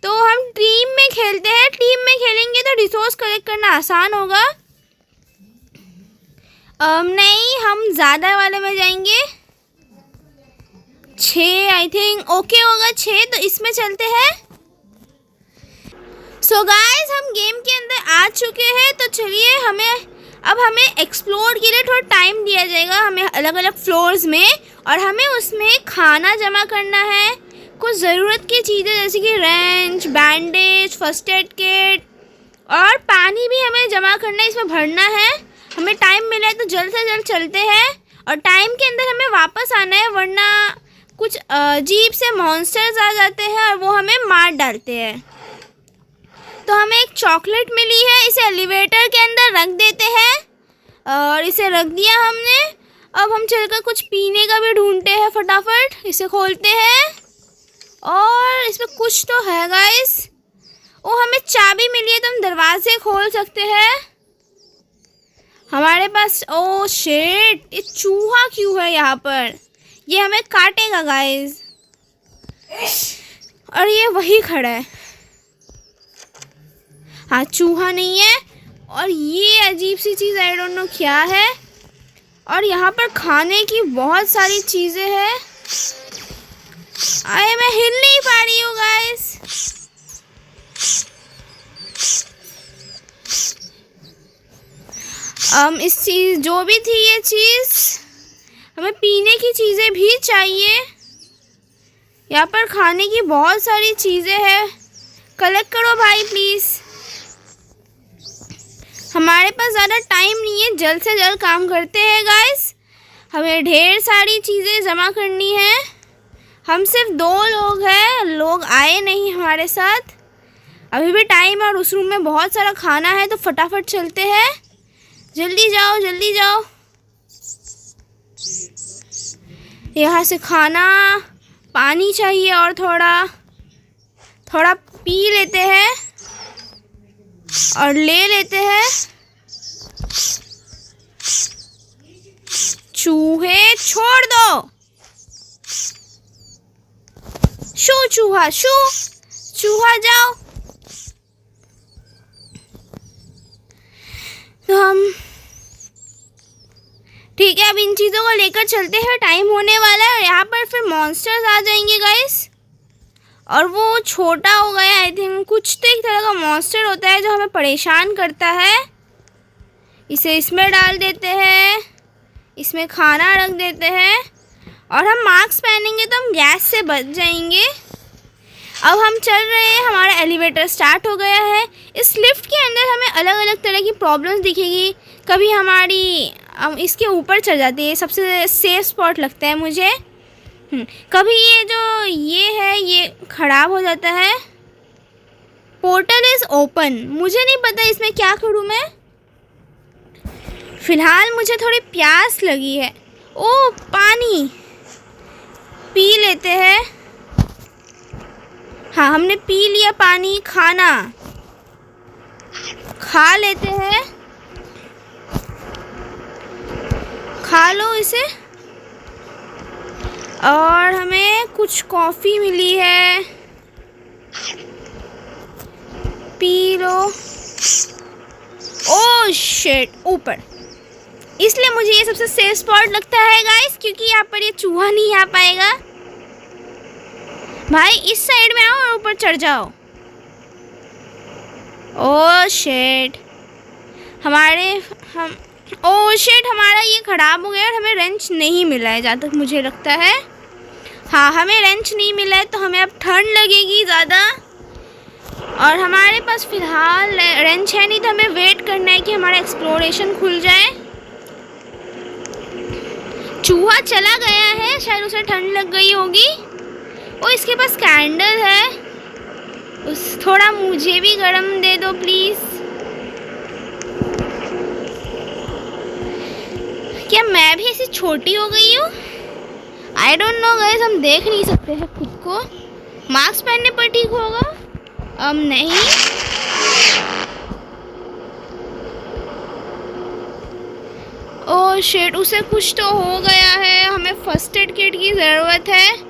तो हम टीम में खेलते हैं। टीम में खेलेंगे तो रिसोर्स कलेक्ट करना आसान होगा। नहीं, हम ज़्यादा वाले में जाएंगे। 6 आई थिंक ओके होगा। 6 तो इसमें चलते हैं। सो गाइस, हम गेम के अंदर आ चुके हैं। तो चलिए हमें एक्सप्लोर के लिए थोड़ा टाइम दिया जाएगा, हमें अलग अलग फ्लोर्स में, और हमें उसमें खाना जमा करना है, कुछ ज़रूरत की चीज़ें जैसे कि wrench, bandage, first aid kit, और पानी भी हमें जमा करना है, इसमें भरना है। हमें टाइम मिला है तो जल्द से जल्द चलते हैं, और टाइम के अंदर हमें वापस आना है, वरना कुछ अजीब से मॉन्स्टर्स आ जाते हैं और वो हमें मार डालते हैं। तो हमें एक चॉकलेट मिली है, इसे एलिवेटर के अंदर रख देते हैं, और इसे रख दिया हमने। अब हम चलकर कुछ पीने का भी ढूंढते हैं। फटाफट इसे खोलते हैं, और इसमें कुछ तो है गाइस। ओ, हमें चाबी मिली है तो हम दरवाजे खोल सकते हैं हमारे पास। ओ शिट, ये चूहा क्यों है यहाँ पर? ये हमें काटेगा गाइस। और ये वही खड़ा है। हाँ, चूहा नहीं है। और ये अजीब सी चीज़, आई डोंट नो क्या है। और यहाँ पर खाने की बहुत सारी चीज़ें हैं। मैं हिल नहीं पा रही हूँ गाइस। इस चीज़ जो भी थी ये चीज़, हमें पीने की चीज़ें भी चाहिए। यहाँ पर खाने की बहुत सारी चीज़ें हैं। कलेक्ट करो भाई प्लीज़। हमारे पास ज़्यादा टाइम नहीं है, जल्द से जल्द काम करते हैं गाइस। हमें ढेर सारी चीज़ें जमा करनी है। हम सिर्फ 2 लोग हैं, लोग आए नहीं हमारे साथ। अभी भी टाइम है और उस रूम में बहुत सारा खाना है, तो फटाफट चलते हैं। जल्दी जाओ, जल्दी जाओ। यहाँ से खाना, पानी चाहिए, और थोड़ा पी लेते हैं और ले लेते हैं। चूहे छोड़ दो। शू चूहा, शू चूहा जाओ। तो हम ठीक है, अब इन चीज़ों को लेकर चलते हैं। टाइम होने वाला है, और यहाँ पर फिर मॉन्स्टर्स आ जाएंगे गाइस, और वो छोटा हो गया आई थिंक। कुछ तो एक तरह का मॉन्स्टर होता है जो हमें परेशान करता है। इसे इसमें डाल देते हैं, इसमें खाना रख देते हैं, और हम मास्क पहनेंगे तो हम गैस से बच जाएंगे। अब हम चल रहे हैं, हमारा एलिवेटर स्टार्ट हो गया है। इस लिफ्ट के अंदर हमें अलग अलग तरह की प्रॉब्लम्स दिखेगी। कभी हमारी इसके ऊपर चढ़ जाती है, सबसे सेफ स्पॉट लगता है मुझे। कभी ये है ये ख़राब हो जाता है। Portal is open. मुझे नहीं पता इसमें क्या करूँ मैं। फ़िलहाल मुझे थोड़ी प्यास लगी है। ओ, पानी पी लेते हैं। हाँ, हमने पी लिया पानी। खाना खा लेते हैं। खा लो इसे। और हमें कुछ कॉफ़ी मिली है, पी लो। ओह शिट, ऊपर। इसलिए मुझे ये सबसे सेफ स्पॉट लगता है गाइस, क्योंकि यहाँ पर ये चूहा नहीं आ पाएगा। भाई इस साइड में आओ और ऊपर चढ़ जाओ। ओह शिट, ओह शिट, हमारा ये ख़राब हो गया और हमें रेंच नहीं मिला है, जहाँ तक मुझे लगता है। हाँ, हमें रेंच नहीं मिला है, तो हमें अब ठंड लगेगी ज़्यादा, और हमारे पास फ़िलहाल रेंच है नहीं, तो हमें वेट करना है कि हमारा एक्सप्लोरेशन खुल जाए। चूहा चला गया है, शायद उसे ठंड लग गई होगी। ओ, इसके पास कैंडल है, थोड़ा मुझे भी गरम दे दो प्लीज़। क्या मैं भी ऐसी छोटी हो गई हूँ? आई डोंट नो गाइस, हम देख नहीं सकते हैं खुद को। मास्क पहनने पर ठीक होगा? नहीं। ओह शिट, उसे कुछ तो हो गया है। हमें फर्स्ट एड किट की ज़रूरत है।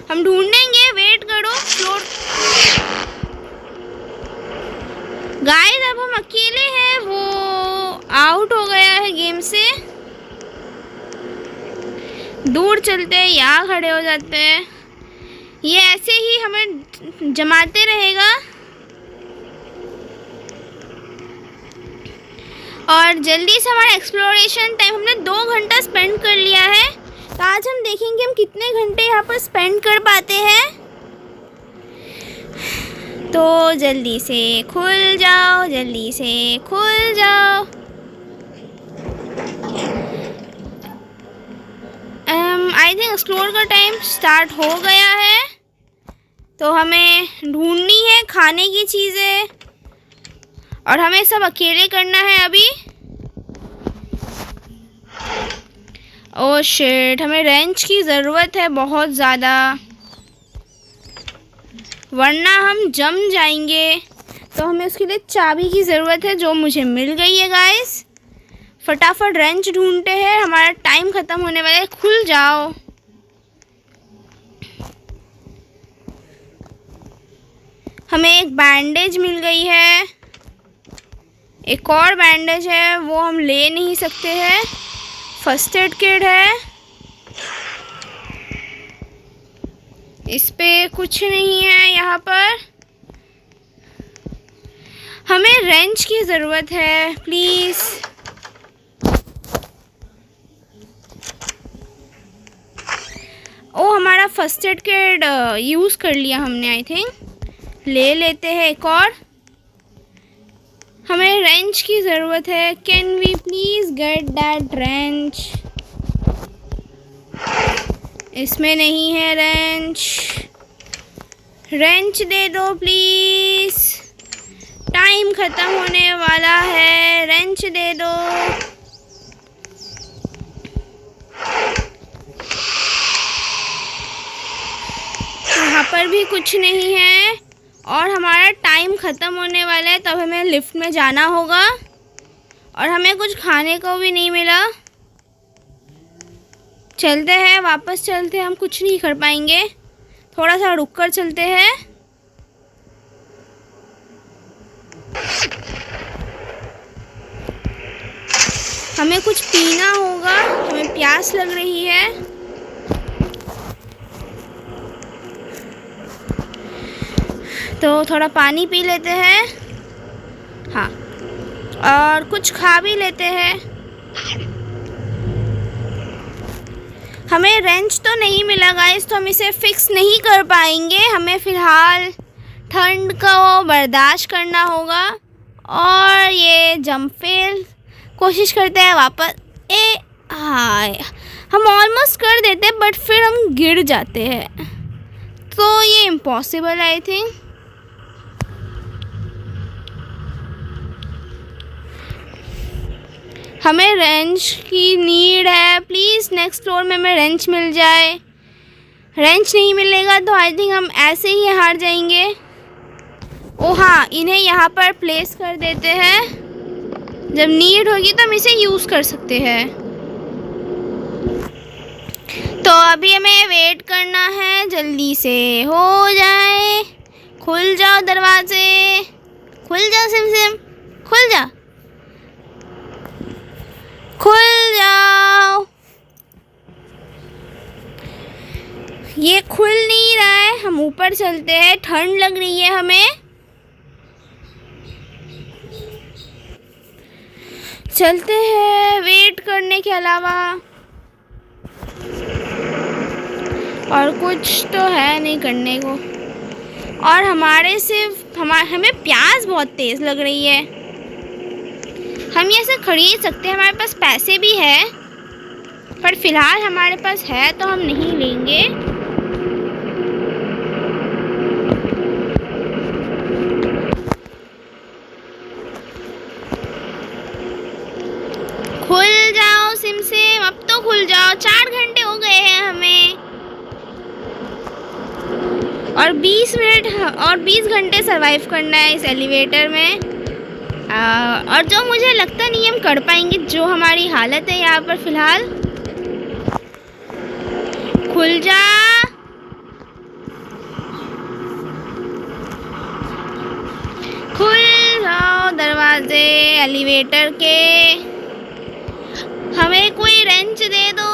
हम ढूंढेंगे, वेट करो। फ्लोर गाइस अब हम अकेले हैं, वो आउट हो गया है गेम से। दूर चलते हैं, यहाँ खड़े हो जाते हैं। ये ऐसे ही हमें जमाते रहेगा और जल्दी से हमारा एक्सप्लोरेशन टाइम, हमने 2 घंटा स्पेंड कर लिया है। तो आज हम देखेंगे हम कितने घंटे यहाँ पर स्पेंड कर पाते हैं। तो जल्दी से खुल जाओ, जल्दी से खुल जाओ। आई थिंक एक्सप्लोर का टाइम स्टार्ट हो गया है। तो हमें ढूंढनी है खाने की चीज़ें और हमें सब अकेले करना है अभी। ओह शिट, हमें रेंच की ज़रूरत है बहुत ज़्यादा, वरना हम जम जाएंगे। तो हमें उसके लिए चाबी की ज़रूरत है, जो मुझे मिल गई है गाइस। फटाफट रेंच ढूंढते हैं, हमारा टाइम ख़त्म होने वाला है। खुल जाओ। हमें एक बैंडेज मिल गई है, एक और बैंडेज है, वो हम ले नहीं सकते हैं। फर्स्ट एड किट है, इस पे कुछ नहीं है यहाँ पर। हमें रेंच की ज़रूरत है प्लीज़। ओ हमारा फर्स्ट एड किट यूज़ कर लिया हमने, आई थिंक। ले लेते हैं एक और। हमें रेंच की ज़रूरत है। Can we please get that wrench? इसमें नहीं है रेंच। रेंच दे दो प्लीज़, टाइम ख़त्म होने वाला है। रेंच दे दो। यहाँ पर भी कुछ नहीं है और हमारा टाइम ख़त्म होने वाला है। तब हमें लिफ्ट में जाना होगा और हमें कुछ खाने को भी नहीं मिला। चलते हैं, वापस चलते हैं, हम कुछ नहीं कर पाएंगे। थोड़ा सा रुक कर चलते हैं। हमें कुछ पीना होगा, हमें प्यास लग रही है। तो थोड़ा पानी पी लेते हैं, हाँ, और कुछ खा भी लेते हैं। हमें रेंच तो नहीं मिला गाइस, तो हम इसे फिक्स नहीं कर पाएंगे। हमें फ़िलहाल ठंड को बर्दाश्त करना होगा और ये जंप फेल कोशिश करते हैं वापस। हाय, हम ऑलमोस्ट कर देते हैं बट फिर हम गिर जाते हैं, तो ये इम्पॉसिबल आई थिंक। हमें रेंच की नीड है प्लीज़। नेक्स्ट फ्लोर में हमें रेंच मिल जाए। रेंच नहीं मिलेगा तो आई थिंक हम ऐसे ही हार जाएंगे। ओ हाँ, इन्हें यहाँ पर प्लेस कर देते हैं, जब नीड होगी तो हम इसे यूज़ कर सकते हैं। तो अभी हमें वेट करना है, जल्दी से हो जाए। खुल जाओ दरवाजे, खुल जाओ सिम सिम, खुल जा, खुल जाओ। ये खुल नहीं रहा है, हम ऊपर चलते हैं। ठंड लग रही है हमें। चलते हैं, वेट करने के अलावा और कुछ तो है नहीं करने को। और हमें प्यास बहुत तेज़ लग रही है। हम ये से खरीद सकते हैं, हमारे पास पैसे भी है, पर फिलहाल हमारे पास है तो हम नहीं लेंगे। खुल जाओ सिम सिम, अब तो खुल जाओ। 4 घंटे हो गए हैं हमें और 20 मिनट और 20 घंटे सरवाइव करना है इस एलिवेटर में। और जो मुझे लगता नहीं हम कर पाएंगे, जो हमारी हालत है यहाँ पर फ़िलहाल। खुल जा, खुल जाओ। एलिवेटर के। हमें कोई रेंच दे दो।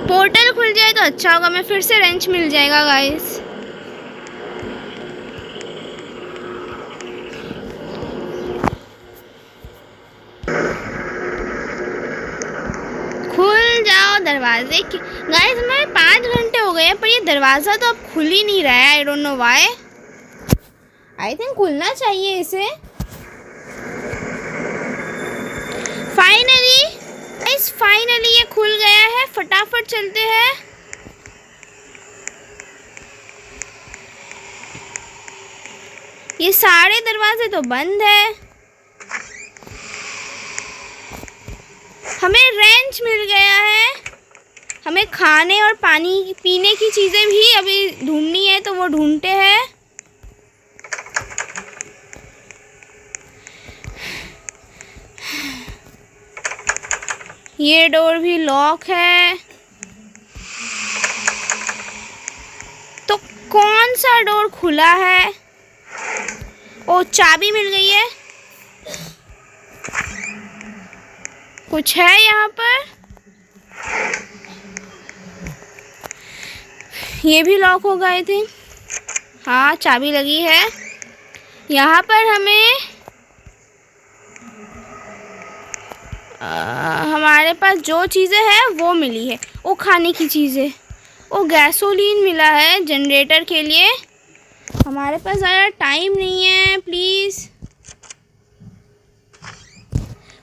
पोर्टल खुल जाए तो अच्छा होगा, मैं फिर से रेंच मिल जाएगा गाइस। खुल जाओ दरवाजे की गाइस। हमें 5 घंटे हो गए हैं पर ये दरवाज़ा तो अब खुल ही नहीं रहा है। I don't know why. I think खुलना चाहिए इसे। फाइनली गाइस, फाइनली ये खुल गया है। फटाफट चलते हैं। ये सारे दरवाजे तो बंद है। हमें रेंच मिल गया है। हमें खाने और पानी पीने की चीज़ें भी अभी ढूंढनी है तो वो ढूंढते हैं। ये डोर भी लॉक है। तो कौन सा डोर खुला है? ओ, चाबी मिल गई है। कुछ है यहाँ पर। ये भी लॉक होगा आई थिंक। हाँ, चाबी लगी है। यहाँ पर हमें हमारे पास जो चीज़ें हैं वो मिली है। वो खाने की चीज़ें। वो गैसोलीन मिला है जनरेटर के लिए। हमारे पास ज़्यादा टाइम नहीं है, प्लीज़।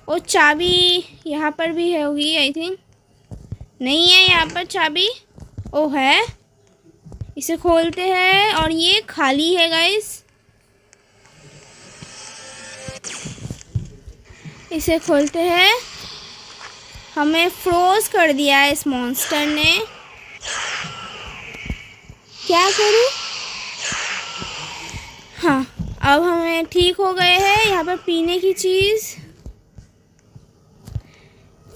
वो चाबी यहाँ पर भी है होगी आई थिंक। नहीं है यहाँ पर चाबी। ओ है। इसे खोलते हैं और ये खाली है गाइस। इसे खोलते हैं। हमें फ्रोज कर दिया है इस मॉन्स्टर ने। क्या करूं? हाँ, अब हमें ठीक हो गए हैं। यहाँ पर पीने की चीज़,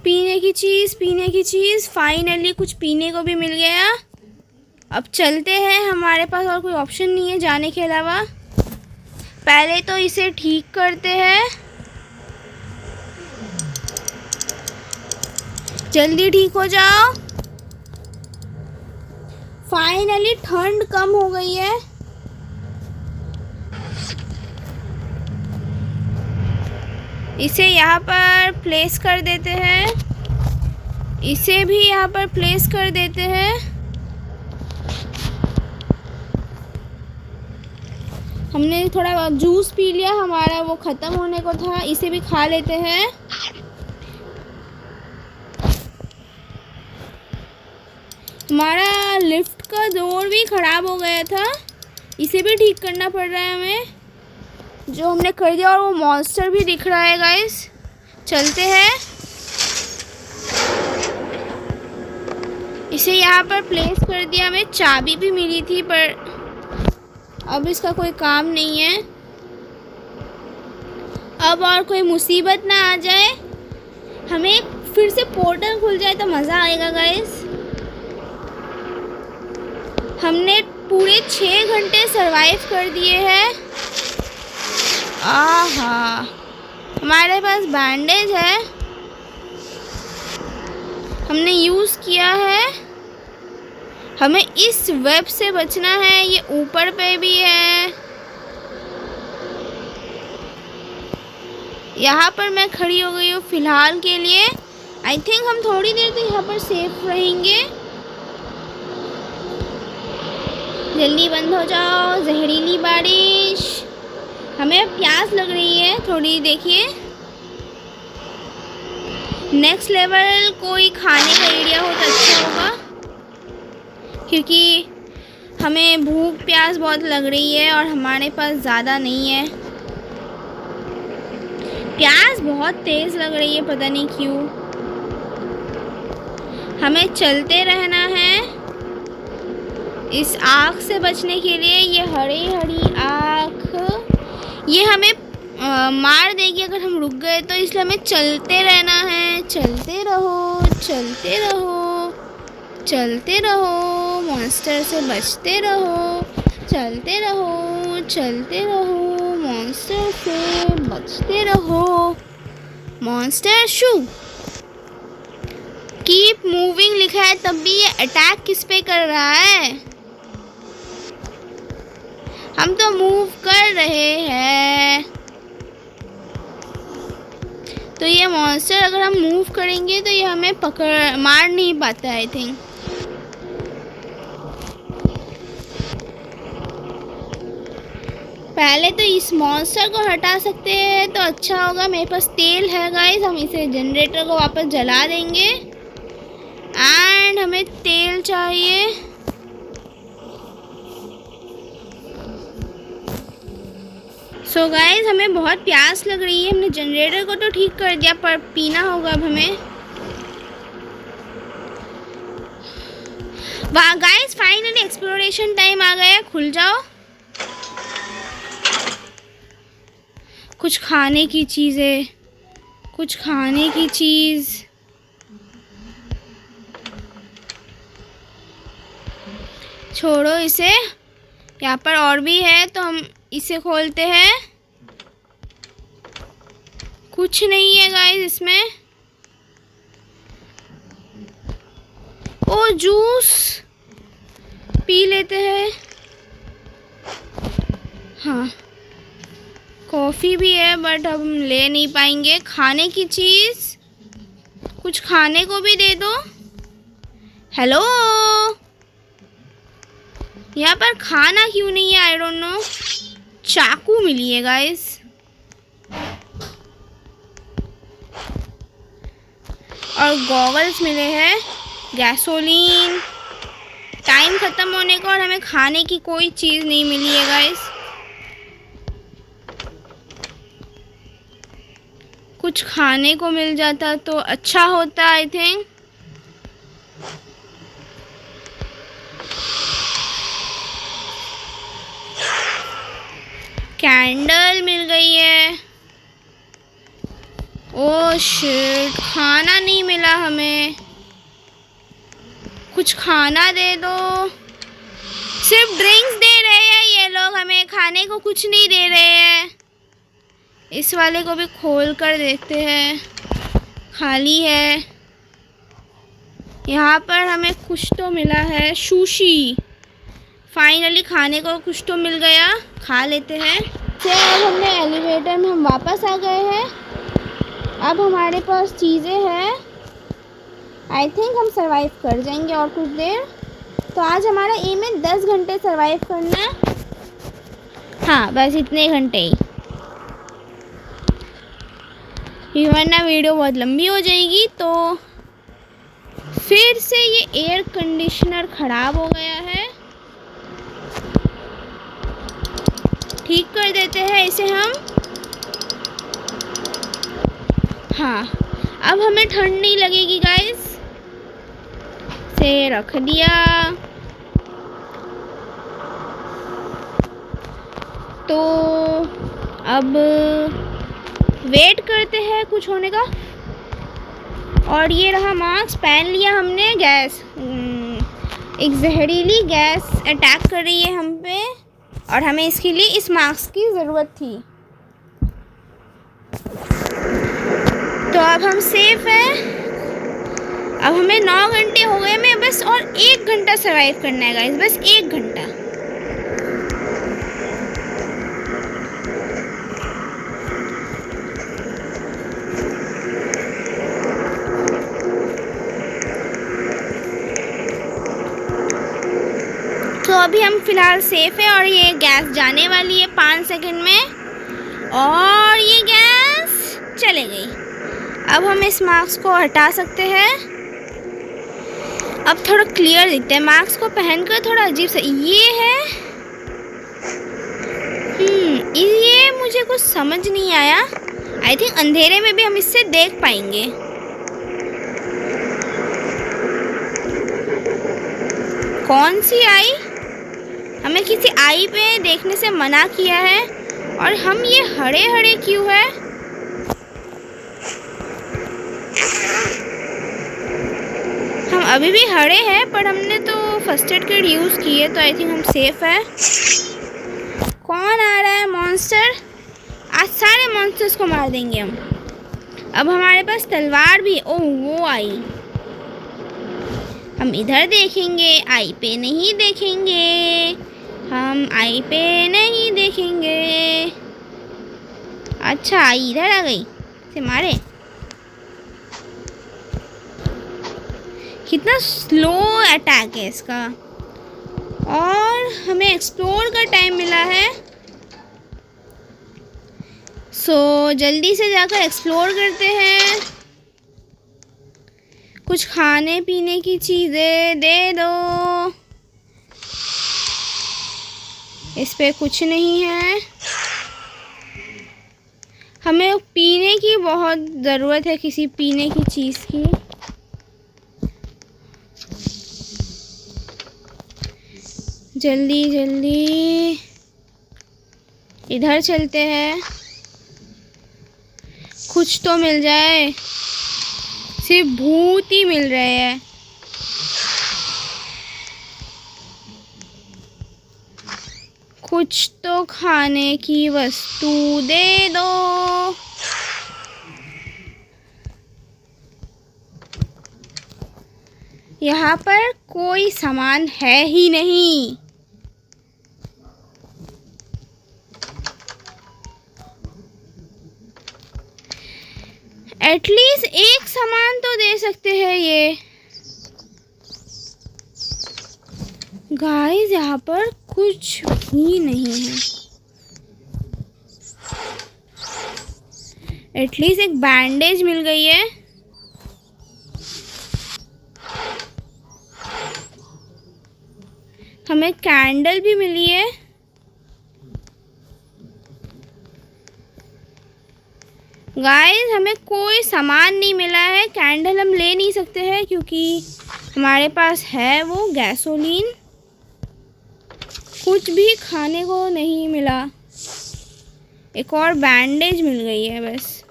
पीने की चीज़, पीने की चीज़। फाइनली कुछ पीने को भी मिल गया। अब चलते हैं। हमारे पास और कोई ऑप्शन नहीं है जाने के अलावा। पहले तो इसे ठीक करते हैं। जल्दी ठीक हो जाओ। फाइनली ठंड कम हो गई है। इसे यहाँ पर प्लेस कर देते हैं। इसे भी यहाँ पर प्लेस कर देते हैं। हमने थोड़ा जूस पी लिया, हमारा वो ख़त्म होने को था। इसे भी खा लेते हैं। हमारा लिफ्ट का डोर भी ख़राब हो गया था। इसे भी ठीक करना पड़ रहा है हमें, जो हमने कर दिया। और वो मॉन्स्टर भी दिख रहा है गाइस। चलते हैं। इसे यहाँ पर प्लेस कर दिया। हमें चाबी भी मिली थी पर अब इसका कोई काम नहीं है। अब और कोई मुसीबत ना आ जाए, हमें फिर से पोर्टल खुल जाए तो मज़ा आएगा गाइस। हमने पूरे 6 घंटे सरवाइव कर दिए हैं। आहा, हमारे पास बैंडेज है, हमने यूज़ किया है। हमें इस वेब से बचना है। ये ऊपर पे भी है। यहाँ पर मैं खड़ी हो गई हूँ फ़िलहाल के लिए। आई थिंक हम थोड़ी देर तक यहाँ पर सेफ रहेंगे। जल्दी बंद हो जाओ। जहरीली बारिश। हमें प्यास लग रही है थोड़ी। देखिए, नेक्स्ट लेवल कोई खाने का एरिया हो तो अच्छा होगा, क्योंकि हमें भूख प्यास बहुत लग रही है और हमारे पास ज़्यादा नहीं है। प्यास बहुत तेज़ लग रही है, पता नहीं क्यों। हमें चलते रहना है इस आग से बचने के लिए। ये हरी हरी आग, ये हमें मार देगी अगर हम रुक गए तो। इसलिए हमें चलते रहना है। चलते रहो, चलते रहो, चलते रहो। मॉन्स्टर से बचते रहो। चलते रहो, चलते रहो। मॉन्स्टर से बचते रहो। मॉन्स्टर शू कीप मूविंग लिखा है, तब भी ये अटैक किस पे कर रहा है? हम तो मूव कर रहे हैं। तो ये मॉन्स्टर अगर हम मूव करेंगे तो ये हमें मार नहीं पाता आई थिंक। पहले तो इस मॉन्स्टर को हटा सकते हैं तो अच्छा होगा। मेरे पास तेल है गाइस, हम इसे जनरेटर को वापस जला देंगे। एंड हमें तेल चाहिए। सो गाइस हमें बहुत प्यास लग रही है। हमने जनरेटर को तो ठीक कर दिया पर पीना होगा अब हमें। वाह गाइस फाइनली एक्सप्लोरेशन टाइम आ गया। खुल जाओ। कुछ खाने की चीज़ें, कुछ खाने की चीज़। छोड़ो इसे, यहाँ पर और भी है तो हम इसे खोलते हैं। कुछ नहीं है गाइस इसमें। ओ जूस पी लेते हैं। हाँ कॉफ़ी भी है बट हम ले नहीं पाएंगे। खाने की चीज़, कुछ खाने को भी दे दो। हेलो, यहाँ पर खाना क्यों नहीं है? I don't no. चाकू मिली है गाइस। और गॉगल्स मिले हैं, गैसोलीन। टाइम ख़त्म होने का और हमें खाने की कोई चीज़ नहीं मिली है गाइस। कुछ खाने को मिल जाता तो अच्छा होता आई थिंक। कैंडल मिल गई है। ओह शिट, खाना नहीं मिला हमें। कुछ खाना दे दो। सिर्फ ड्रिंक्स दे रहे हैं ये लोग, हमें खाने को कुछ नहीं दे रहे हैं। इस वाले को भी खोल कर देखते हैं, खाली है। यहाँ पर हमें कुछ तो मिला है, सुशी। फाइनली खाने को कुछ तो मिल गया, खा लेते हैं। फिर अब हमने एलिवेटर में हम वापस आ गए हैं। अब हमारे पास चीज़ें हैं। आई थिंक हम सरवाइव कर जाएंगे और कुछ देर। तो आज हमारा एम है 10 घंटे सरवाइव करना। हाँ बस इतने घंटे ही, वरना वीडियो बहुत लंबी हो जाएगी। तो फिर से ये एयर कंडीशनर ख़राब हो गया है, ठीक कर देते हैं इसे हम। हाँ अब हमें ठंड नहीं लगेगी गाइस। से रख दिया। तो अब वेट करते हैं कुछ होने का। और ये रहा मास्क, पहन लिया हमने। गैस, एक जहरीली गैस अटैक कर रही है हम पे और हमें इसके लिए इस मास्क की ज़रूरत थी। तो अब हम सेफ हैं। अब हमें 9 घंटे हो गए, हमें बस और 1 घंटा सर्वाइव करना है गाइस, बस 1 घंटा। तो अभी हम फ़िलहाल सेफ़ है और ये गैस जाने वाली है 5 सेकंड में और ये गैस चले गई। अब हम इस मास्क को हटा सकते हैं। अब थोड़ा क्लियर दिखता है, मास्क को पहनकर थोड़ा अजीब सा ये है। ये मुझे कुछ समझ नहीं आया। आई थिंक अंधेरे में भी हम इससे देख पाएंगे। कौन सी आई? हमें किसी आई पे देखने से मना किया है और हम ये हरे हरे क्यों है? हम अभी भी हरे हैं पर हमने तो फर्स्ट एड किट यूज़ की है तो आई थिंक हम सेफ है। कौन आ रहा है? मॉन्स्टर। आज आज सारे मॉन्स्टर्स को मार देंगे हम। अब हमारे पास तलवार भी। ओह वो आई। हम इधर देखेंगे, आई पे नहीं देखेंगे, हम आई पे नहीं देखेंगे। अच्छा आई इधर आ गई, से मारे। कितना स्लो अटैक है इसका। और हमें एक्सप्लोर का टाइम मिला है, सो जल्दी से जाकर एक्सप्लोर करते हैं। कुछ खाने पीने की चीज़ें दे दो। इस पे कुछ नहीं है। हमें पीने की बहुत ज़रूरत है, किसी पीने की चीज़ की। जल्दी जल्दी इधर चलते हैं, कुछ तो मिल जाए। सिर्फ भूत ही मिल रहे हैं। कुछ तो खाने की वस्तु दे दो। यहाँ पर कोई सामान है ही नहीं। एटलीस्ट एक सामान तो दे सकते हैं ये। गाइस यहाँ पर कुछ भी नहीं है। एटलीस्ट एक बैंडेज मिल गई है। हमें कैंडल भी मिली है। गाइस हमें कोई सामान नहीं मिला है। कैंडल हम ले नहीं सकते हैं क्योंकि हमारे पास है वो गैसोलीन। कुछ भी खाने को नहीं मिला। एक और बैंडेज मिल गई है बस।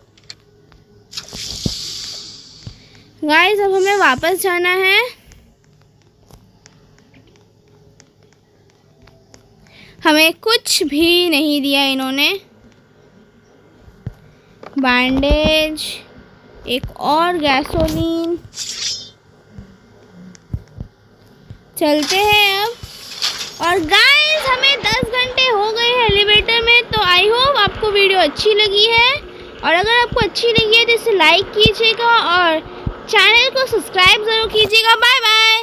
गाइस अब हमें वापस जाना है। हमें कुछ भी नहीं दिया इन्होंने। बैंडेज, एक और गैसोलीन। चलते हैं अब। और गाइस हमें 10 घंटे हो गए हैं एलिवेटर में। तो आई होप आपको वीडियो अच्छी लगी है। और अगर आपको अच्छी लगी है तो इसे लाइक कीजिएगा और चैनल को सब्सक्राइब ज़रूर कीजिएगा। Bye bye.